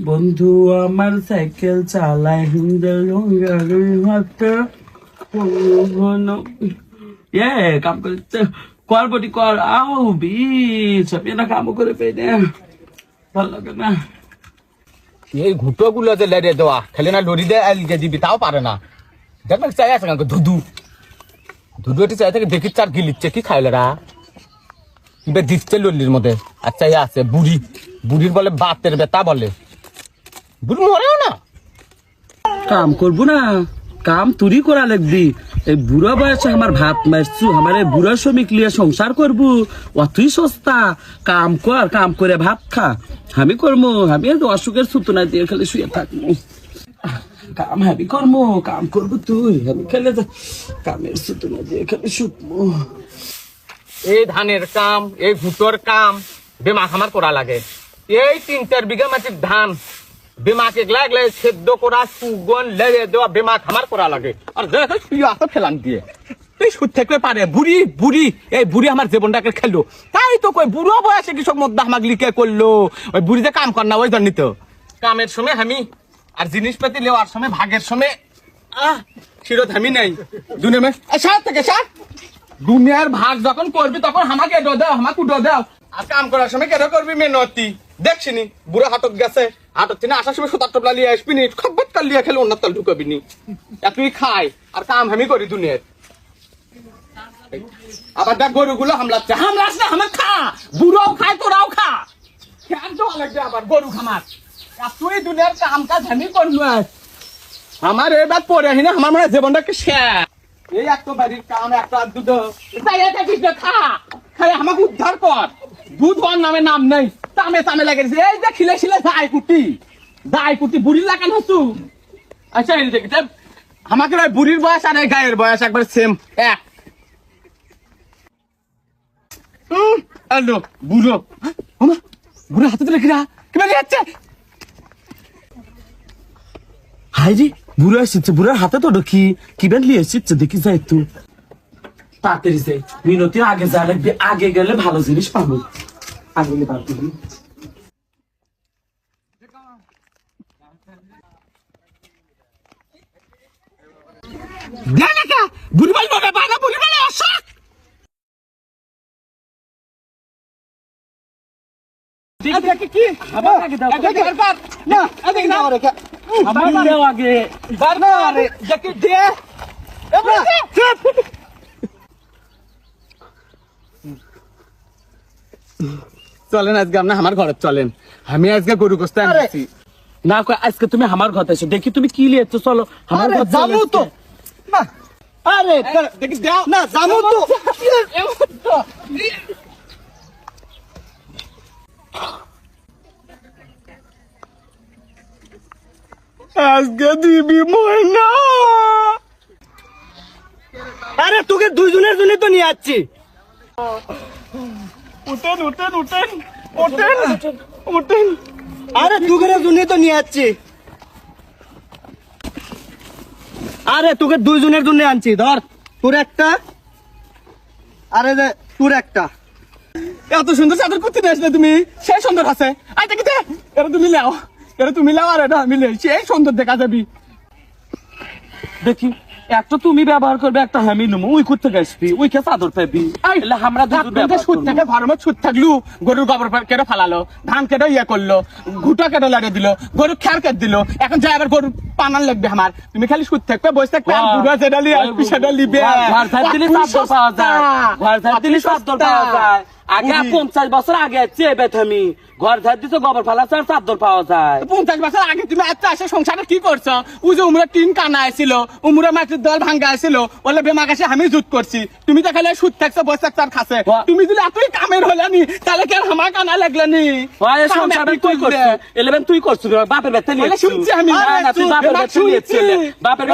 বন্ধু আমার সাইকেল চালায় কাম করতে কর বটি কর আও বিষ আমি না কাম করে পেয়ে না ভালো লাগে না। এই ঘুটো গুলো যে লেড়ে দেওয়া খেলে না লড়ি দেয় আলিয়ে দিবি তাও পারে না। দেখ না চাই আছে ধুধু ধুধু এটি চাই থেকে দেখি চার গিলিচ্ছে কি খাইলেরা কিবা দিচ্ছে লল্লির মধ্যে। আচ্ছা ইয়ে আছে বুড়ি বুড়ির বলে বাতের বেতা বলে বুড়ি মরেও না। কাম করবো না কাম তুরি করা লাগবি। এই বুড়া বয়সে আমার ভাত মারছু আমার এই বুড়া শ্রমিক লিয়ে সংসার করবো অতই সস্তা। কাম কর কাম করে ভাত খা আমি করবো আমি অসুখের সুতনা দিয়ে খালি শুয়ে থাকবো। কাম হাবি কর্ম কাম করবো তুই আমি খেলে কামের সুতনা দিয়ে খালি শুকবো। এই ধানের কাম এই ঘুটোর কাম বেমা খামার করা লাগে। এই 3-4 বিঘা মাটির ধান বেমাকে লাগলে সেদ্ধ করা সুগন লেড়ে দেওয়া বেমা খামার করা লাগে। আর শুয়ে আসো ফেলান দিয়ে তুই সুদ থাকলে পারে বুড়ি বুড়ি এই বুড়ি আমার জীবনটাকে খেললো। তাই তো কই বুড়ো বয়সে কৃষক মধ্যে আমাকে লিখে করলো ওই বুড়িতে কাম কর না ওই জন্য তো কামের সময় আমি আর জিনিসপাতি লেওয়ার সময় ভাগের সময় শিরোধ আমি নাই দুনিয়া থেকে সার দুনিয়ার ভাগ যখন করবি তখন আমাকে এডো দাও আমাকে উডো দাও। আর কাম করার সময় কেন করবি মেনতি দেখছিনি বুড়ো হাটত গেছে হাটত তিনি আসার সময় সুতার টপলা লিয়ে আসবি নি খব্বত কাল লিয়ে খেলে অন্য তাল ঢুকাবি নি তুই খাই আর কাম আমি করি দুনিয়ার। আবার দেখ গরুগুলো হামলাচ্ছে হামলাস না আমার খা বুড়োও খায় তোরাও খা খেয়াল দেওয়া লাগবে আবার গরু খামার তুই দুনিয়ার কাম কাজ আমি করবো। আমার এবার পরে না আমার মানে জীবনটাকে শেষ। এই একটা বাড়ির কাম একটা দুধ খা খাই আমাকে উদ্ধার কর দুধ হওয়ার নামে নাম নেই তামে তামে লেগেছে। এই যে খিলে খিলে দায় কুটি বুড়ির লাগান হচ্ছু। আচ্ছা আমাকে বুড়ির বয়স আর গায়ের বয়স একবার সেম এক। বুড়ো বুড়ো হাতে তুলে কিরা কিবা যাচ্ছে হাই রে বুড়ো এসেছে বুড়ার হাতে তো ঢুকি কি বেন লিয়ে এসেছে দেখি যাই একটু তাড়াতাড়ি যাই মিনতি আগে যা লাগবে আগে গেলে ভালো জিনিস পাবো আগে গেলে পাবো। বুড়ি বল বাবা বুড়ি বলে আসা কি আবার আগে দাও না আগে না আরে আমার দাও আগে বারবার দেখি দে চলেন আজকে আপনি আমার ঘরে চলেন আমি আজকে গরু গোস্ত আনছি না আজকে তুমি আমার ঘরে এসো দেখি তুমি কি লিয়েছো চলো আমার ঘরে যাবো তো না আরে দেখি দাও না যাবো তো আজকে দিবি ময়না। আরে তোকে দুইজনের জন্য তো নিয়ে আসছি। উঠেন উঠেন উঠেন উঠেন উঠেন আরে তোকে জন্য তো নিয়ে আসছি। আরে তোকে দুইজনের জন্য আনছি ধর তোর একটা আরে তোর একটা। এত সুন্দর চাদর করতে নিয়ে আসলে তুমি সেই সুন্দর আছে আচ্ছা কি এটা তুমি লাও এটা তুমি লাও আর এটা আমি লাই সেই সুন্দর দেখা যাবি। দেখি একটা তুমি ব্যবহার করবে একটা আমি নেবো ওই করতে গেছি ওই কে চাদর পাবি আমরা সুদ থেকে ঘরের সুদ থাকলু গরুর গোবর কেটে ফালালো ধান কেটে ইয়ে করলো ঘুটা কেটে লাগিয়ে দিল গরু খ্যার কেটে দিল এখন যাই আবার গরু পানার লাগবে আমার তুমি খালি সুদ থাকবে বসে থাকবে বুড়া যেটা লিয়ে সেটা লিবে আগে 50 বছর আগে আমি ঘর ধার দিছো গোবর ফালা চাদর পাওয়া যায়। 50 বছর আগে তুমি এত আসে সংসারে কি করছো ওই যে উমরা টিন কানা আসছিল উমরা মাটির দল ভাঙ্গা আসছিল বলে বেমা গাছে আমি জুত করছি তুমি তো খালি সুদ থাকছো বসে থাকছো আর খাসে তুমি যদি এতই কামের হলানি তাহলে কি আর আমার কানা লাগলানি তুই করছো বাপের বেতে নিয়ে শুনছি আমি বাপের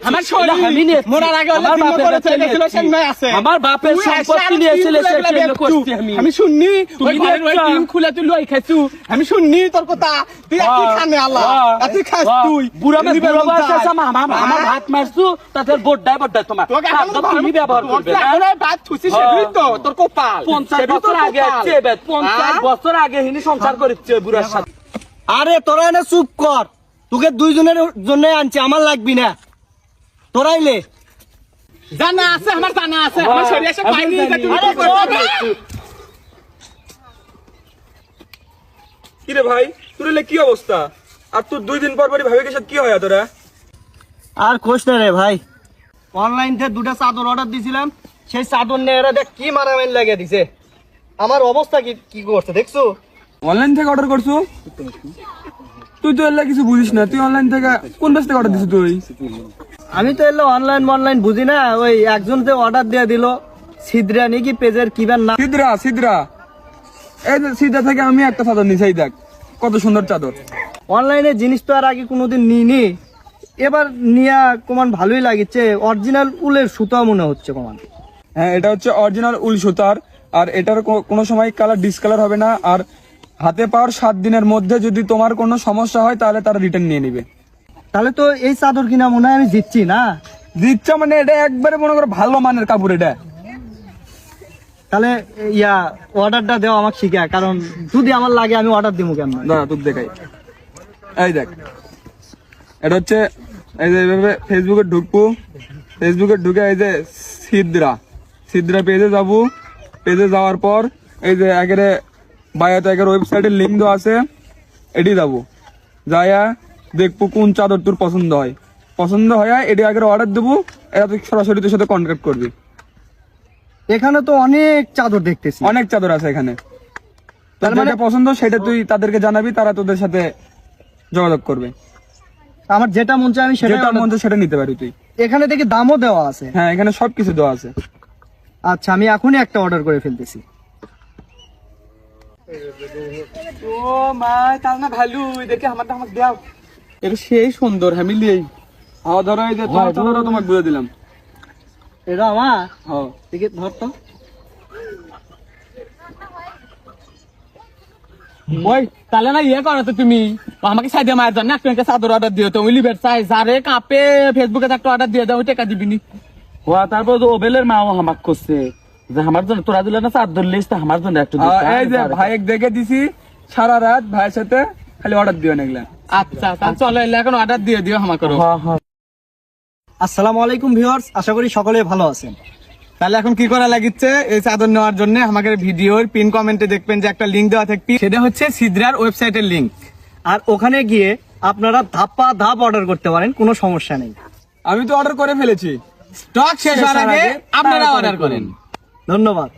আমার শরীর মরার আগে আমার বাপের সম্পত্তি নিয়েছিল আমি শুননি তুমি খুলে তুই লই খাইছু আমি শুননি তোর কথা তুই একই খানে আল্লাহ তুই খাস তুই বুড়া আমার ভাত মারছু তাতে বড়ডাই তোমার তুমি ব্যবহার করবে ভাত থুসি সেগুলি তো তোর কপাল 50 বছর আগে 50 বছর আগে হিনি সংসার করেছে বুড়ার সাথে আরে তোরা না চুপ কর, তোকে দুইজনের জন্য আনছি, আমার লাগবি না, তোরাইলে জানা আছে আমার, জানা আছে আমার শরীরে এসে পাইনি যে তুমি আরে কি করবে। কিরে ভাই, তোর এলে কি অবস্থা? আর তোর 2 দিন পর পরই ভাবিকের সাথে কি হয় তোরা? আর কোশ না রে ভাই, অনলাইন থেকে 2টা চাদর অর্ডার দিছিলাম, সেই চাদর নিয়ে এরা দেখ কি মারামারি লাগিয়ে দিছে। আমার অবস্থা কি কি করছে দেখছো? অনলাইন থেকে অর্ডার করছো? তুই তো এলে কিছু বুঝিস না, তুই অনলাইন থেকে কোন পেজ থেকে অর্ডার দিছিস তুই? আমি তো এলো অনলাইন বুঝি না, ওই একজন যে অর্ডার দিয়ে দিল সিদ্রা নাকি পেজের কিবার নাম। সিদ্রা এই যে সিদ্রা থেকে আমি একটা চাদর নিছি, এই দেখ কত সুন্দর চাদর। অনলাইনে জিনিস তো আর আগে কোনোদিন নিইনি, এবার নিয়া কমান ভালোই লাগিচ্ছে, অরিজিনাল উলের সুতা মনে হচ্ছে কমান। হ্যাঁ, এটা হচ্ছে অরিজিনাল উল সুতার, আর এটার কোনো সময় কালার ডিসকালার হবে না। আর হাতে পাওয়ার 7 দিনের মধ্যে যদি তোমার কোনো সমস্যা হয় তাহলে তারা রিটার্ন নিয়ে নিবে। তাহলে তো এই চাদর কিনা মনে হয় আমি জিতছি না? দিচ্ছা মানে এটা একবারে মনে করো ভালো মানের কাপড় এটা। তাহলে ইয়া অর্ডারটা দেওয়া আমাকে শিখা, কারণ যদি আমার লাগে আমি অর্ডার দিব কেমন। দাঁড়া তোর দেখাই, এই দেখ এটা হচ্ছে এই যে এইভাবে ফেসবুকে ঢুকবো, ফেসবুকে ঢুকে এই যে সিদ্রা পেজে যাবো, পেজে যাওয়ার পর এই যে একেবারে বায়াতে একের ওয়েবসাইটের লিঙ্ক দেওয়া আছে, এটি যাবো, যাইয়া দেখবো কোন চাদর তোর পছন্দ হয়, পছন্দ হয় এটি আগে অর্ডার দেবো, এটা তুই সরাসরি তোর সাথে কন্ট্যাক্ট করবি। এখানে তো অনেক চাদর দেখতেছি। অনেক চাদর আছে এখানে, তার তোর মানে- যেটা পছন্দ সেটা তুই তাদেরকে জানাবি, তারা তোদের সাথে যোগাযোগ করবে। আমার যেটা মন চায় আমি সেটা যেটা মন চায় সেটা নিতে পারি তুই। এখানে দেখি দামও দেওয়া আছে। হ্যাঁ, এখানে সবকিছু দেওয়া আছে। আচ্ছা, আমি এখনই একটা অর্ডার করে ফেলতেছি। ও মা, তার না ভালো দেখে আমারটা আমাকে দাও, এটা সেই সুন্দর আমি লিয়েই। হ্যাঁ ধরো, এই যে তোমার চাদরটা তোমাকে বুঝে দিলাম। এটা আমার হ্যাঁ দেখি ধর তো। ওই তাহলে না ইয়ে করো তো তুমি, আমাকে সাইডে মায়ের জন্য একটা চাদর অর্ডার দিও তো, উইলি বেড চাই যারে কাঁপে ফেসবুকে একটা অর্ডার দিয়ে দাও, টাকা দিবিনি। হওয়া তারপর তো ওবেলের মাও হামাক করছে যে আমার জন্য তোরা দিলে না চাদর লিস, আমার জন্য একটু দিস। এই যে ভাই দেখে দিছি সারা রাত ভাইয়ের সাথে খালি অর্ডার দিও না এগুলা। আচ্ছা তাহলে চলো এলে এখন অর্ডার দিয়ে দিও আমাকে। আসসালামু আলাইকুম ভিউয়ার্স, আশা করি সকলে ভালো আছেন। তাহলে এখন কি করা লাগিচ্ছে, এই চাদর নেওয়ার জন্য আমাদের ভিডিওর পিন কমেন্টে দেখবেন যে একটা লিঙ্ক দেওয়া থাকবে, সেটা হচ্ছে সিদ্রার ওয়েবসাইটের লিঙ্ক। আর ওখানে গিয়ে আপনারা ধাপা ধাপ অর্ডার করতে পারেন, কোনো সমস্যা নেই। আমি তো অর্ডার করে ফেলেছি। স্টক শেষ হওয়ার আগে আপনারা অর্ডার করেন। ধন্যবাদ।